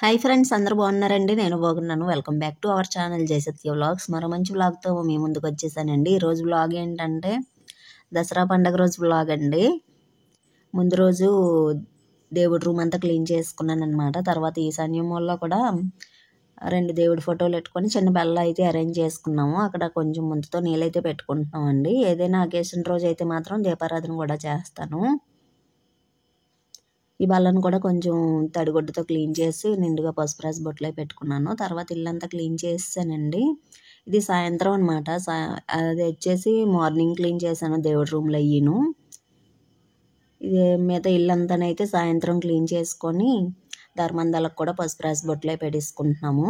Hi friends, అందరూ బాగున్నారండి? నేను బాగున్నాను. Welcome back to our channel Jayasatya vlogs. మరో మంచి వ్లాగ్తో మీ ముందుకు వచ్చేసానండి. ఈరోజు వ్లాగ్ ఏంటంటే దసరా పండగ రోజు వ్లాగ్ అండి. ముందు రోజు దేవుడి రూమ్ అంతా క్లీన్ చేసుకున్నాను అనమాట. తర్వాత ఈశాన్యం మూలలో కూడా 2 దేవుడి ఫోటోలు పెట్టుకొని చిన్న బెల్ల అయితే అరేంజ్ చేసుకున్నాము. అక్కడ కొంచెం ముందుతో నీళ్ళైతే పెట్టుకుంటున్నామండి. ఏదైనా అకేషన్ రోజు అయితే మాత్రం దీపారాధన కూడా చేస్తాను. ఈ బల్లను కూడా కొంచెం తడిగుడ్డతో క్లీన్ చేసి నిండుగా పసుపు రాసి బొట్లో పెట్టుకున్నాను. తర్వాత ఇల్లంతా క్లీన్ చేసానండి. ఇది సాయంత్రం అనమాట. అది వచ్చేసి మార్నింగ్ క్లీన్ చేశాను దేవుడి రూమ్లో అయ్యిను. ఇది మిగతా ఇల్లంతానైతే సాయంత్రం క్లీన్ చేసుకొని ధర్మందాలకు కూడా పసుపు రాసి బొట్లో పెట్టేసుకుంటున్నాము.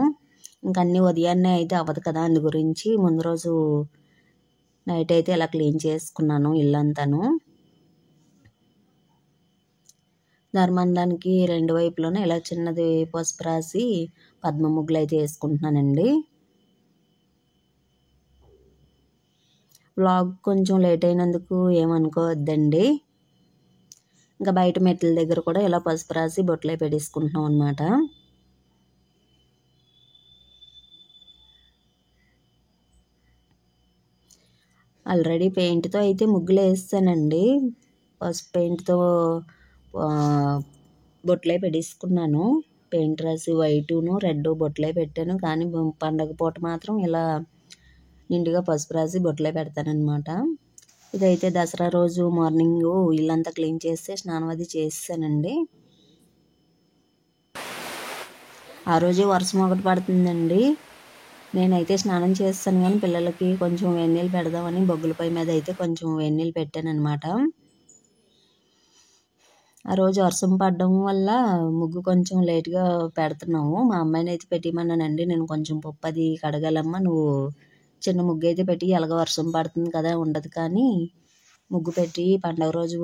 ఇంక అన్నీ ఉదయాన్నే అయితే అవ్వదు కదా, అందు గురించి ముందు రోజు నైట్ అయితే ఇలా క్లీన్ చేసుకున్నాను ఇల్లంతాను. ధర్మందానికి 2 వైపులోనే ఇలా చిన్నది పసుపు రాసి పద్మ ముగ్గులు అయితే వేసుకుంటున్నానండి. వ్లాగ్ కొంచెం లేట్ అయినందుకు ఏమనుకోవద్దండి. ఇంకా బయట మెట్ల దగ్గర కూడా ఇలా పసుపు రాసి బొట్లే పెట్టేసుకుంటున్నాం అనమాట. ఆల్రెడీ పెయింట్తో అయితే ముగ్గులు వేస్తానండి. పసుపు పెయింట్తో బొట్లే పెట్టేసుకున్నాను. పెయింట్ రాసి వైటును రెడ్ బొట్లే పెట్టాను. కానీ పండగ పూట మాత్రం ఇలా నిండుగా పసుపు రాసి బొట్లే పెడతానమాట. ఇదైతే దసరా రోజు మార్నింగ్ ఇల్లంతా క్లీన్ చేస్తే స్నానం అది చేసానండి. ఆ రోజు వర్షం ఒకటి పడుతుందండి. నేనైతే స్నానం చేస్తాను కానీ పిల్లలకి కొంచెం వేడినీళ్ళు పెడదామని బొగ్గుల పొయ్యి మీద అయితే కొంచెం వేడినీళ్ళు పెట్టాను అనమాట. ఆ రోజు వర్షం పడడం వల్ల ముగ్గు కొంచెం లేట్గా పెడుతున్నాము. మా అమ్మాయిని అయితే పెట్టిమన్నానండి. నేను కొంచెం పప్పు అది కడగాలమ్మా, నువ్వు చిన్న ముగ్గు అయితే పెట్టి, ఎలాగ వర్షం పడుతుంది కదా ఉండదు, కానీ ముగ్గు పెట్టి పండగ రోజు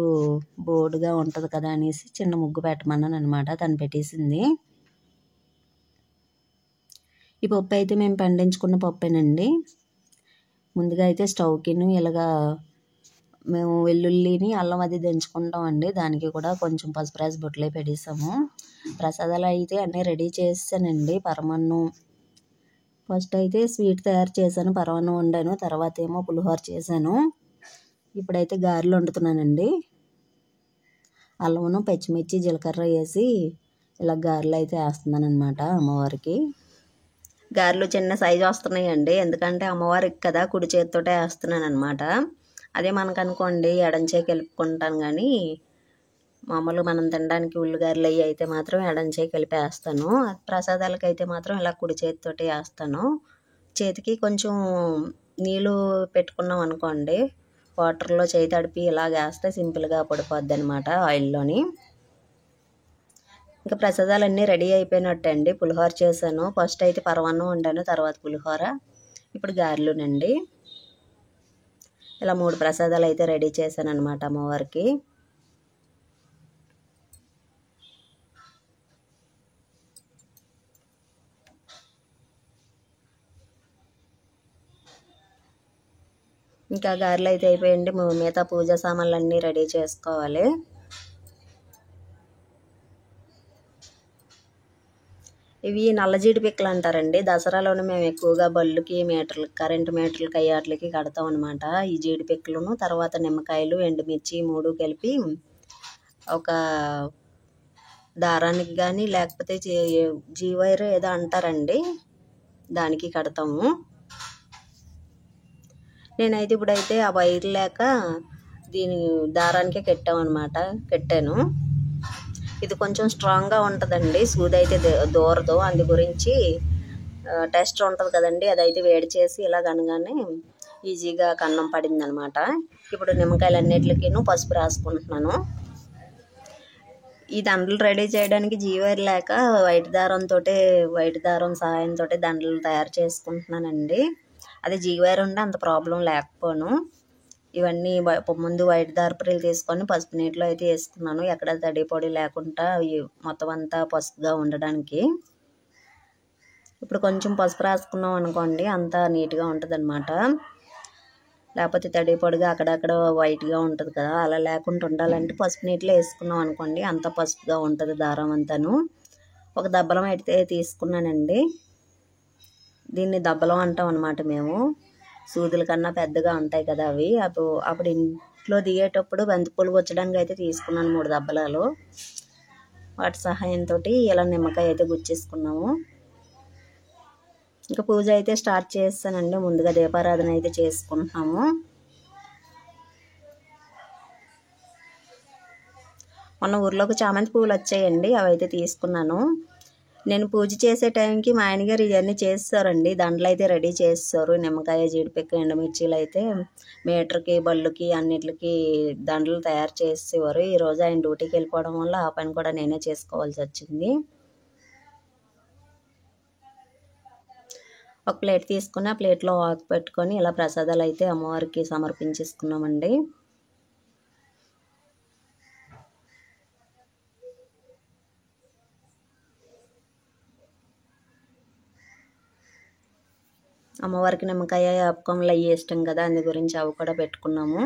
బోర్డుగా ఉంటుంది కదా అనేసి చిన్న ముగ్గు పెట్టమన్నాను అనమాట. తను పెట్టేసింది. ఈ పప్పు అయితే మేము పండించుకున్న పప్పేనండి. ముందుగా అయితే స్టవ్కిను ఇలాగా మేము వెల్లుల్లిని అల్లం అది దంచుకుంటామండి. దానికి కూడా కొంచెం పసుపు రాసి బొట్లే పెట్టేసాము. ప్రసాదాలు అయితే అన్నీ రెడీ చేసానండి. పరమాన్నం ఫస్ట్ అయితే స్వీట్ తయారు చేశాను, పరమాన్నం వండాను. తర్వాత ఏమో పులిహోర చేశాను. ఇప్పుడైతే గారెలు వండుతున్నానండి. అల్లమును పచ్చిమిర్చి జీలకర్ర వేసి ఇలా గారెలు అయితే వేస్తున్నాను అనమాట అమ్మవారికి. గారెలు చిన్న సైజు వస్తున్నాయండి, ఎందుకంటే అమ్మవారికి కదా కుడి చేతితోటే వేస్తున్నాను అనమాట. అదే మనకనుకోండి ఎడం చేయి కలుపుకుంటాను, కానీ మామూలుగా మనం తినడానికి ఉల్లిగారెలు అవి అయితే మాత్రం ఎడం చేయి కలిపి వేస్తాను. ప్రసాదాలకు అయితే మాత్రం ఇలా కుడి చేతితోటి వేస్తాను. చేతికి కొంచెం నీళ్ళు పెట్టుకున్నాం అనుకోండి, వాటర్లో చేయి తడిపి ఇలాగ వేస్తే సింపుల్గా పడిపోద్ది అనమాట ఆయిల్లోని. ఇంకా ప్రసాదాలన్నీ రెడీ అయిపోయినట్టండి. పులిహోర చేశాను. ఫస్ట్ అయితే పరమాన్నం వండాను, తర్వాత పులిహోర, ఇప్పుడు గారెలునండి. ఇలా 3 ప్రసాదాలు అయితే రెడీ చేశాను అనమాట అమ్మవారికి. ఇంకా గారెలు అయితే అయిపోయండి. మిగతా పూజా సామాన్లు అన్నీ రెడీ చేసుకోవాలి. ఇవి నల్ల జీడి పిక్కలు అంటారండి. దసరాలోనే మేము ఎక్కువగా బళ్ళుకి మీటర్లకి, కరెంటు మీటర్లకి అయ్యాట్లకి కడతాం అనమాట. ఈ జీడి పిక్కలను తర్వాత నిమ్మకాయలు ఎండుమిర్చి 3 కలిపి ఒక దారానికి కానీ లేకపోతే జీవైర్ ఏదో అంటారండి, దానికి కడతాము. నేనైతే ఇప్పుడైతే ఆ వైర్ లేక దీని దారానికే కట్టాను. ఇది కొంచెం స్ట్రాంగ్గా ఉంటుందండి, సూది అయితే దూరదు. అందు గురించి టెస్ట్ ఉంటుంది కదండి, అదైతే వేడి చేసి ఇలా కనగానే ఈజీగా కన్నం పడింది అనమాట. ఇప్పుడు నిమ్మకాయలు అన్నిటికీను పసుపు రాసుకుంటున్నాను. ఈ దండలు రెడీ చేయడానికి జీవైర్ లేక వైట్ దారం సహాయంతో దండలు తయారు చేసుకుంటున్నానండి. అది జీవైర్ ఉంటే అంత ప్రాబ్లం లేకపోను. ఇవన్నీ ముందు వైట్ దారపురీలు తీసుకొని పసుపు నీటిలో అయితే వేసుకున్నాను, ఎక్కడ తడి పొడి లేకుండా మొత్తం అంతా పసుపుగా ఉండడానికి. ఇప్పుడు కొంచెం పసుపు రాసుకున్నాం అనుకోండి, అంతా నీట్గా ఉంటుంది అనమాట. లేకపోతే తడి పొడిగా అక్కడక్కడ వైట్గా ఉంటుంది కదా, అలా లేకుండా ఉండాలంటే పసుపు నీటిలో వేసుకున్నాం అనుకోండి, అంతా పసుపుగా ఉంటుంది దారం అంతాను. ఒక దబ్బలం అయితే తీసుకున్నానండి. దీన్ని దబ్బలం అంటాం అన్నమాట మేము. సూదుల కన్నా పెద్దగా ఉంటాయి కదా అవి. అప్పుడు ఇంట్లో దిగేటప్పుడు బంతిపూలు గుచ్చడానికి అయితే తీసుకున్నాను 3 దబ్బలాలు. వాటి సహాయంతో ఇలా నిమ్మకాయ అయితే గుచ్చేసుకున్నాము. ఇంకా పూజ అయితే స్టార్ట్ చేస్తానండి. ముందుగా దీపారాధన అయితే చేసుకుంటున్నాము. మొన్న ఊర్లోకి చామంతి పువ్వులు వచ్చాయండి, అవి అయితే తీసుకున్నాను. నేను పూజ చేసే టైంకి మా ఆయనగారు ఇవన్నీ చేస్తారండి. దండలు అయితే రెడీ చేస్తారు. నిమ్మకాయ, జీడిపప్పు, ఎండుమిర్చీలు అయితే మీటర్కి, బళ్ళుకి అన్నిటికి దండలు తయారు చేసేవారు. ఈరోజు ఆయన డ్యూటీకి వెళ్ళిపోవడం వల్ల ఆ పని కూడా నేనే చేసుకోవాల్సి వచ్చింది. ఒక ప్లేట్ తీసుకుని ఆ ప్లేట్లో ఆకు పెట్టుకొని ఇలా ప్రసాదాలు అయితే అమ్మవారికి సమర్పించేసుకున్నామండి. అమ్మవారికి నిమ్మకాయ, ఆపకంలు అవి ఇష్టం కదా, అందు గురించి అవి కూడా పెట్టుకున్నాము.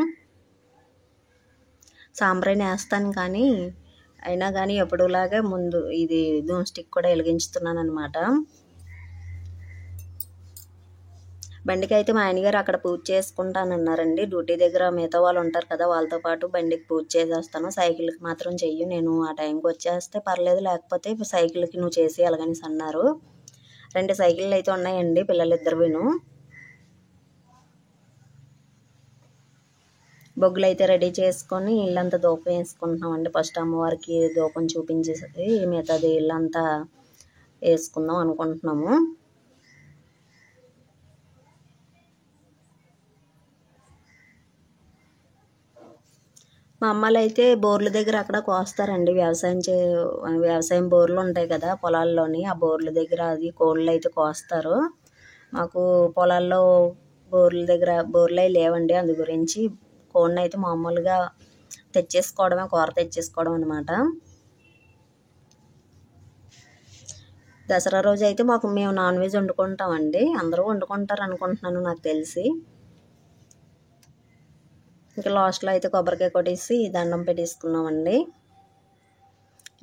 సాంబ్రాణి వేస్తాను కానీ అయినా కానీ ఎప్పుడులాగా ముందు ఇది ధూమ్ స్టిక్ కూడా వెలిగించుతున్నాను అనమాట. బండికి అయితే మా ఆయనగారు అక్కడ పూజ చేసుకుంటానన్నారండి. డ్యూటీ దగ్గర మిగతా వాళ్ళు ఉంటారు కదా, వాళ్ళతో పాటు బండికి పూజ చేసేస్తాను. సైకిల్కి మాత్రం చెయ్యి, నేను ఆ టైంకి వచ్చేస్తే పర్లేదు, లేకపోతే సైకిల్కి నువ్వు చేసి అలాగని అన్నారు. 2 సైకిళ్ళు అయితే ఉన్నాయండి పిల్లలిద్దరువిను. బొగ్గులు అయితే రెడీ చేసుకొని ఇల్లంతా దూపం వేసుకుంటున్నామండి. ఫస్ట్ అమ్మవారికి దూపం చూపించేసి మిగతాది ఇల్లంతా వేసుకుందాం అనుకుంటున్నాము. మా అమ్మలు అయితే బోర్ల దగ్గర అక్కడ కోస్తారండి. వ్యవసాయం బోర్లు ఉంటాయి కదా పొలాల్లోని, ఆ బోర్ల దగ్గర అది కోళ్ళు అయితే కోస్తారు. మాకు పొలాల్లో బోర్ల దగ్గర బోర్లు లేవండి, అందు గురించి కోడిని అయితే మామూలుగా తెచ్చేసుకోవడమే, కూర తెచ్చేసుకోవడం అనమాట. దసరా రోజు అయితే మేము నాన్ వెజ్ వండుకుంటామండి. అందరూ వండుకుంటారు అనుకుంటున్నాను నాకు తెలిసి. ఇంకా లాస్ట్లో అయితే కొబ్బరికాయ కొట్టేసి దండం పెట్టేసుకున్నామండి.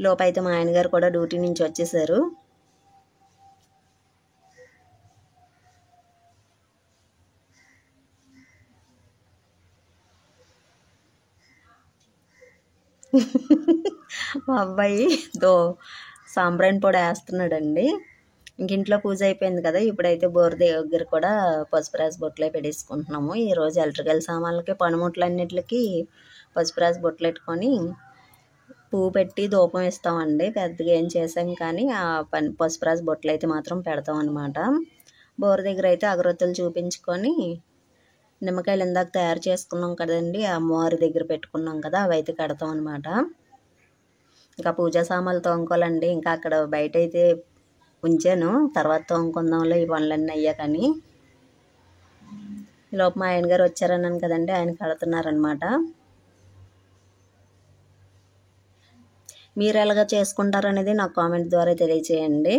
లోపైతే మా ఆయనగారు కూడా డ్యూటీ నుంచి వచ్చేసారు. మా అబ్బాయి సాంబ్రాణి పొడి వేస్తున్నాడండి. ఇంట్లో పూజ అయిపోయింది కదా, ఇప్పుడైతే బోర్ దగ్గర కూడా పసుపు రాసి బొట్లే పెట్టేసుకుంటున్నాము. ఈరోజు ఎలక్ట్రికల్ సామాన్లకి, పనిముట్లన్నిటికి పసుపు రాసి బొట్లు పెట్టుకొని పువ్వు పెట్టి ధూపం ఇస్తామండి. పెద్దగా ఏం చేసాం కానీ ఆ పసుపు రాసి బొట్లు అయితే మాత్రం పెడతాం అనమాట. బోర్ దగ్గర అయితే అగరొత్తులు చూపించుకొని నిమ్మకాయలు ఇందాక తయారు చేసుకున్నాం కదండి, అమ్మవారి దగ్గర పెట్టుకున్నాం కదా, అవి అయితే కడతాం అనమాట. ఇంకా పూజా సామాన్లు తోముకోవాలండి. ఇంకా అక్కడ బయట అయితే ఉంచాను, తర్వాత తోముకుందాంలో ఈ పనులన్నీ అయ్యాకని. లోపు మా ఆయన గారు వచ్చారన్నాను కదండి, ఆయన కడుతున్నారనమాట. మీరు ఎలాగ చేసుకుంటారనేది నాకు కామెంట్ ద్వారా తెలియచేయండి.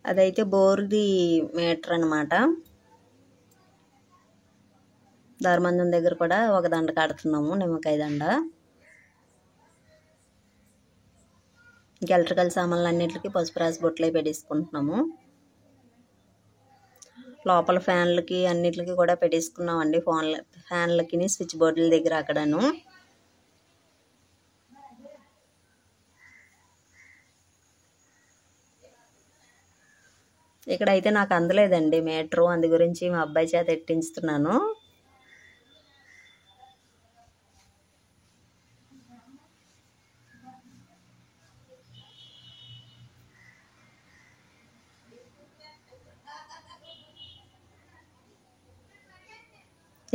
అదైతే బోర్ది మీటర్ అనమాట. ధర్మందం దగ్గర కూడా ఒక దండ కడుతున్నాము, నిమ్మకాయ దండ. ఇంకా ఎలక్ట్రికల్ సామాన్లు అన్నింటికి పసుపు రాసి బొట్లే పెట్టేసుకుంటున్నాము. లోపల ఫ్యాన్లకి అన్నిటికి కూడా పెట్టేసుకున్నామండి. ఫ్యాన్లకి స్విచ్ బోర్డుల దగ్గర అక్కడను. ఇక్కడైతే నాకు అందలేదండి మీటరు, అందు గురించి మా అబ్బాయి చేత ఎట్టించుతున్నాను.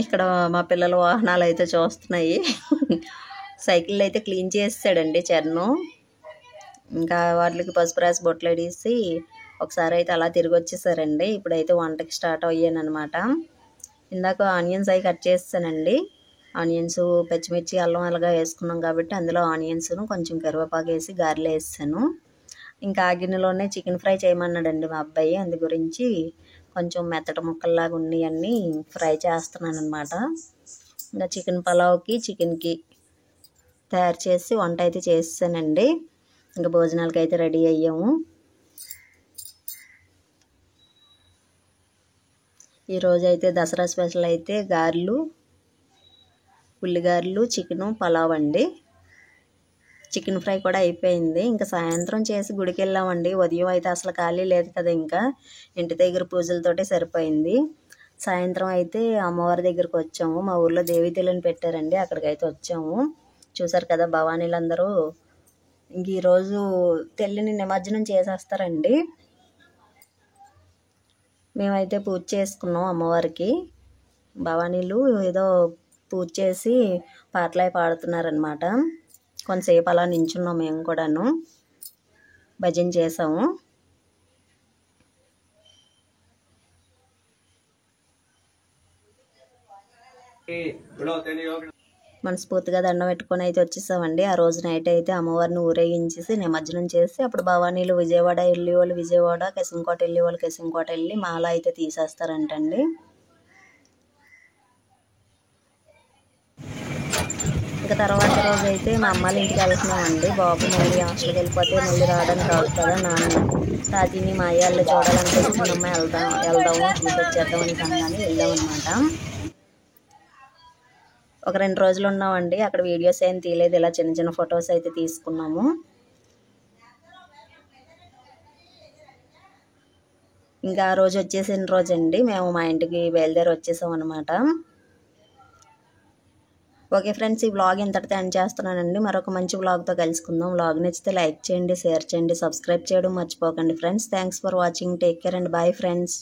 ఇక్కడ మా పిల్లల వాహనాలు అయితే చూస్తున్నాయి. సైకిల్ అయితే క్లీన్ చేస్తాడండి చరణు. ఇంకా వాటికి పసుపు రాసి బొట్లు వేసి ఒకసారి అయితే అలా తిరిగి వచ్చేసారండి. ఇప్పుడైతే వంటకి స్టార్ట్ అయ్యాను అనమాట. ఇందాక ఆనియన్స్ అవి కట్ చేస్తానండి. ఆనియన్స్, పచ్చిమిర్చి, అల్లం అలాగా వేసుకున్నాం కాబట్టి అందులో ఆనియన్స్ను కొంచెం కరివేపాకు వేసి గారెలు వేసాను. ఇంకా ఆ గిన్నెలోనే చికెన్ ఫ్రై చేయమన్నాడండి మా అబ్బాయి, అందు గురించి కొంచెం మెత్తటి ముక్కల్లాగా ఉన్నవన్నీ ఫ్రై చేస్తున్నాను అనమాట. ఇంకా చికెన్ పలావ్కి, చికెన్కి తయారు చేసి వంట అయితే చేసానండి. ఇంకా భోజనాలకి అయితే రెడీ అయ్యాము. ఈరోజు అయితే దసరా స్పెషల్ అయితే గారెలు, ఉల్లిగారెలు, చికెను, పలావ్ అండి. చికెన్ ఫ్రై కూడా అయిపోయింది. ఇంకా సాయంత్రం చేసి గుడికి వెళ్ళామండి. ఉదయం అయితే అసలు ఖాళీ లేదు కదా, ఇంకా ఇంటి దగ్గర పూజలతోటే సరిపోయింది. సాయంత్రం అయితే అమ్మవారి దగ్గరికి వచ్చాము. మా ఊర్లో దేవీ తెల్లని పెట్టారండి, అక్కడికైతే వచ్చాము. చూసారు కదా భవానీలందరూ. ఇంక ఈరోజు తెల్లిని నిమజ్జనం చేసేస్తారండి. మేమైతే పూజ చేసుకున్నాం అమ్మవారికి. భవానీలు ఏదో పూజ చేసి పాటలు పాడుతున్నారనమాట. కొంతసేపు అలా నించున్నాం, మేము కూడాను భజన చేసాము. మనస్ఫూర్తిగా దండం పెట్టుకొని అయితే వచ్చేసామండి. ఆ రోజు నైట్ అయితే అమ్మవారిని ఊరేగించేసి నిమజ్జనం చేసి అప్పుడు భవానీలు విజయవాడ వెళ్ళే వాళ్ళు విజయవాడ, కిసంకోట వెళ్ళే వాళ్ళు కిసంకోట వెళ్ళి మాల అయితే తీసేస్తారంటండి. ఇంకా తర్వాత రోజు అయితే మా అమ్మాళ్ళ ఇంటికి వెళ్తున్నామండి. బాబు మళ్ళీ హాస్టల్కి వెళ్ళిపోతే మళ్ళీ రావడానికి రాదు కదా, నాన్న తాతీని మా అయ్యాళ్ళు చూడాలనిపిస్తే చిన్నమ్మ వెళ్దాము చూసి వచ్చేద్దామని కానీ వెళ్ళామన్నమాట. ఒక 2 రోజులు ఉన్నామండి. అక్కడ వీడియోస్ ఏం తీయలేదు, ఇలా చిన్న చిన్న ఫొటోస్ అయితే తీసుకున్నాము. ఇంకా ఆ రోజు వచ్చేసిన రోజు అండి మేము మా ఇంటికి బయలుదేరి వచ్చేసాం అనమాట. ఓకే ఫ్రెండ్స్, ఈ వ్లాగ్ ఇంతటితో ఎండ్ చేస్తున్నానండి. మరొక మంచి వ్లాగ్తో కలుసుకుందాం. వ్లాగ్ నచ్చితే లైక్ చేయండి, షేర్ చేయండి, సబ్స్క్రైబ్ చేయడం మర్చిపోకండి friends. Thanks for watching. Take care and bye friends.